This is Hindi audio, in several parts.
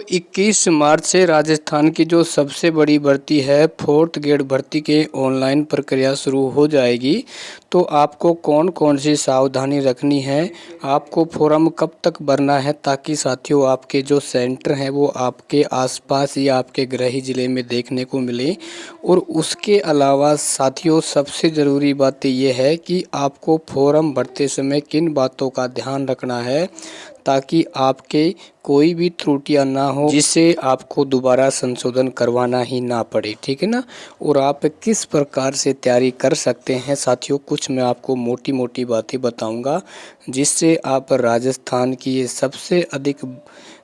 21 मार्च से राजस्थान की जो सबसे बड़ी भर्ती है फोर्थ ग्रेड भर्ती के ऑनलाइन प्रक्रिया शुरू हो जाएगी। तो आपको कौन कौन सी सावधानी रखनी है, आपको फॉर्म कब तक भरना है, ताकि साथियों आपके जो सेंटर हैं वो आपके आसपास या आपके गृह जिले में देखने को मिले। और उसके अलावा साथियों सबसे ज़रूरी बात ये है कि आपको फॉर्म भरते समय किन बातों का ध्यान रखना है ताकि आपके कोई भी त्रुटियां ना हो, जिससे आपको दोबारा संशोधन करवाना ही ना पड़े। ठीक है ना। और आप किस प्रकार से तैयारी कर सकते हैं साथियों, कुछ मैं आपको मोटी मोटी बातें बताऊंगा जिससे आप राजस्थान की ये सबसे अधिक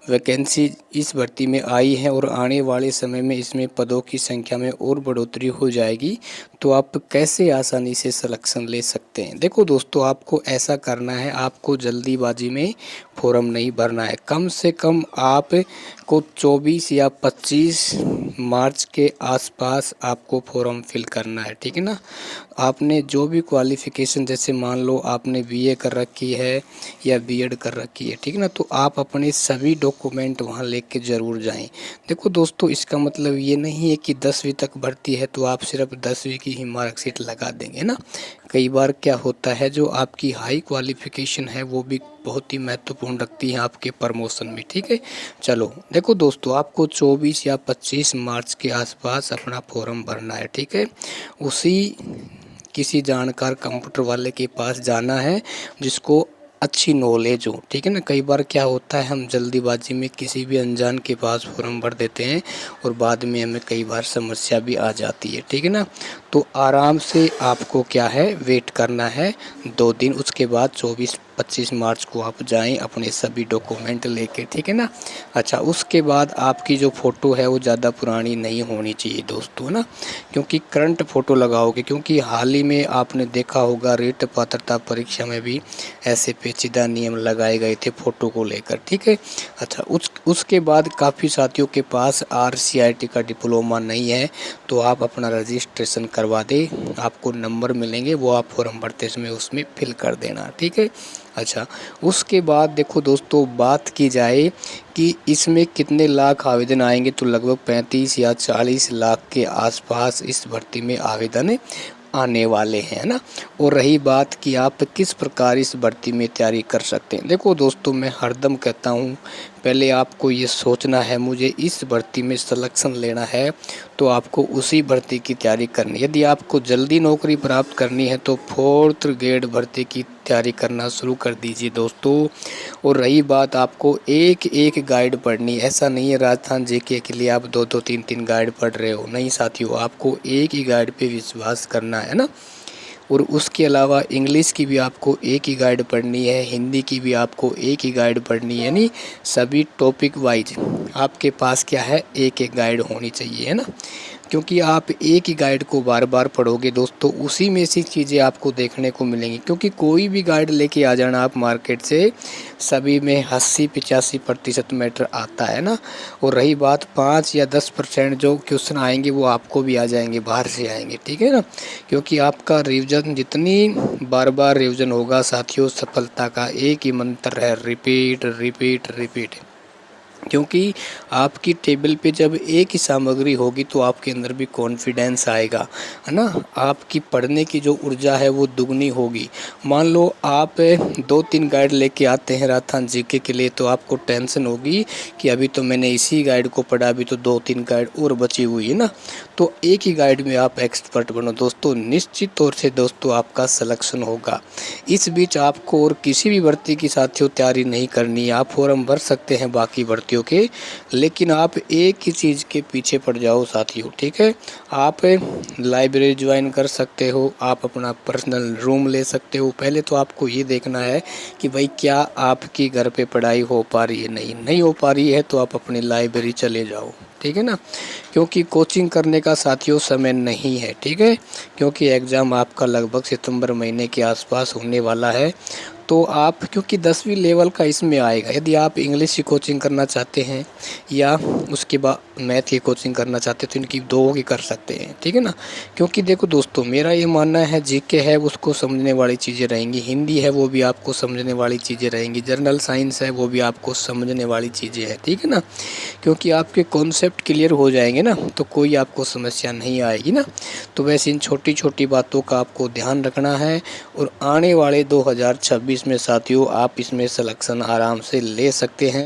वैकेंसी इस भर्ती में आई है और आने वाले समय में इसमें पदों की संख्या में और बढ़ोतरी हो जाएगी। तो आप कैसे आसानी से सिलेक्शन ले सकते हैं। देखो दोस्तों, आपको ऐसा करना है, आपको जल्दीबाजी में फॉर्म नहीं भरना है। कम से कम आपको 24 या 25 मार्च के आसपास आपको फॉर्म फिल करना है। ठीक है ना। आपने जो भी क्वालिफ़िकेशन, जैसे मान लो आपने बीए कर रखी है या बीएड कर रखी है, ठीक है ना, तो आप अपने सभी डॉक्यूमेंट वहाँ लेके ज़रूर जाएं। देखो दोस्तों, इसका मतलब ये नहीं है कि 10वीं तक भर्ती है तो आप सिर्फ 10वीं की ही मार्कशीट लगा देंगे ना। कई बार क्या होता है, जो आपकी हाई क्वालिफ़िकेशन है वो भी बहुत ही महत्वपूर्ण रखती है आपके प्रमोशन में। ठीक है। चलो देखो दोस्तों, आपको 24 या 25 मार्च के आसपास अपना फॉर्म भरना है। ठीक है। उसी किसी जानकार कंप्यूटर वाले के पास जाना है जिसको अच्छी नॉलेज हो। ठीक है ना। कई बार क्या होता है, हम जल्दीबाजी में किसी भी अनजान के पास फॉर्म भर देते हैं और बाद में हमें कई बार समस्या भी आ जाती है। ठीक है ना। तो आराम से आपको क्या है, वेट करना है 2 दिन। उसके बाद 24-25 मार्च को आप जाएं अपने सभी डॉक्यूमेंट लेके। ठीक है ना। अच्छा, उसके बाद आपकी जो फ़ोटो है वो ज़्यादा पुरानी नहीं होनी चाहिए दोस्तों ना, क्योंकि करंट फ़ोटो लगाओगे। क्योंकि हाल ही में आपने देखा होगा रेट पात्रता परीक्षा में भी ऐसे पेचीदा नियम लगाए गए थे फ़ोटो को लेकर। ठीक है। अच्छा, उसके बाद काफ़ी साथियों के पास RCIT का डिप्लोमा नहीं है तो आप अपना रजिस्ट्रेशन करवा दें, आपको नंबर मिलेंगे, वो आप फॉर्म भरते समय उसमें फिल कर देना। ठीक है। अच्छा, उसके बाद देखो दोस्तों, बात की जाए कि इसमें कितने लाख आवेदन आएंगे, तो लगभग 35 या 40 लाख के आसपास इस भर्ती में आवेदन आने वाले हैं ना। और रही बात कि आप किस प्रकार इस भर्ती में तैयारी कर सकते हैं। देखो दोस्तों, मैं हरदम कहता हूँ, पहले आपको ये सोचना है मुझे इस भर्ती में सिलेक्शन लेना है, तो आपको उसी भर्ती की तैयारी करनी है। यदि आपको जल्दी नौकरी प्राप्त करनी है तो फोर्थ ग्रेड भर्ती की तैयारी करना शुरू कर दीजिए दोस्तों। और रही बात, आपको एक एक गाइड पढ़नी, ऐसा नहीं है राजस्थान जीके के लिए आप 2-2 3-3 गाइड पढ़ रहे हो, नहीं साथियों, आपको एक ही गाइड पे विश्वास करना है ना। और उसके अलावा इंग्लिश की भी आपको एक ही गाइड पढ़नी है, हिंदी की भी आपको एक ही गाइड पढ़नी है, यानी सभी टॉपिक वाइज आपके पास क्या है, एक एक गाइड होनी चाहिए, है ना। क्योंकि आप एक ही गाइड को बार बार पढ़ोगे दोस्तों, उसी में से चीज़ें आपको देखने को मिलेंगी। क्योंकि कोई भी गाइड लेके आ जाना आप मार्केट से, सभी में 80-85% मैटर आता है ना। और रही बात 5 या 10% जो क्वेश्चन आएंगे वो आपको भी आ जाएंगे, बाहर से आएंगे। ठीक है ना। क्योंकि आपका रिवीजन जितनी बार बार रिवीजन होगा साथियों, सफलता का एक ही मंत्र है, रिपीट रिपीट रिपीट। क्योंकि आपकी टेबल पे जब एक ही सामग्री होगी तो आपके अंदर भी कॉन्फिडेंस आएगा, है ना। आपकी पढ़ने की जो ऊर्जा है वो दुगनी होगी। मान लो आप 2-3 गाइड लेके आते हैं राजस्थान जीके के लिए, तो आपको टेंशन होगी कि अभी तो मैंने इसी गाइड को पढ़ा, अभी तो 2-3 गाइड और बची हुई है ना। तो एक ही गाइड में आप एक्सपर्ट बनो दोस्तों, निश्चित तौर से दोस्तों आपका सिलेक्शन होगा। इस बीच आपको और किसी भी भर्ती की साथियों तैयारी नहीं करनी है। आप फॉर्म भर सकते हैं बाकी भर्तियों के, लेकिन आप एक ही चीज़ के पीछे पड़ जाओ साथियों। ठीक है। आप लाइब्रेरी ज्वाइन कर सकते हो, आप अपना पर्सनल रूम ले सकते हो। पहले तो आपको ये देखना है कि भाई क्या आपकी घर पे पढ़ाई हो पा रही है, नहीं हो पा रही है तो आप अपनी लाइब्रेरी चले जाओ। ठीक है ना, क्योंकि कोचिंग करने का साथियों समय नहीं है, ठीक है, क्योंकि एग्ज़ाम आपका लगभग सितंबर महीने के आसपास होने वाला है। तो आप क्योंकि 10वीं लेवल का इसमें आएगा, यदि आप इंग्लिश की कोचिंग करना चाहते हैं या उसके बाद मैथ की कोचिंग करना चाहते हैं तो इनकी दो की कर सकते हैं, ठीक है ना। क्योंकि देखो दोस्तों, मेरा ये मानना है जीके है उसको समझने वाली चीज़ें रहेंगी, हिंदी है वो भी आपको समझने वाली चीज़ें रहेंगी, जनरल साइंस है वो भी आपको समझने वाली चीज़ें हैं, ठीक है ना। क्योंकि आपके कॉन्सेप्ट क्लियर हो जाएंगे ना तो कोई आपको समस्या नहीं आएगी ना। तो वैसे इन छोटी छोटी बातों का आपको ध्यान रखना है और आने वाले 2026 में साथियों आप इसमें सिलेक्शन आराम से ले सकते हैं।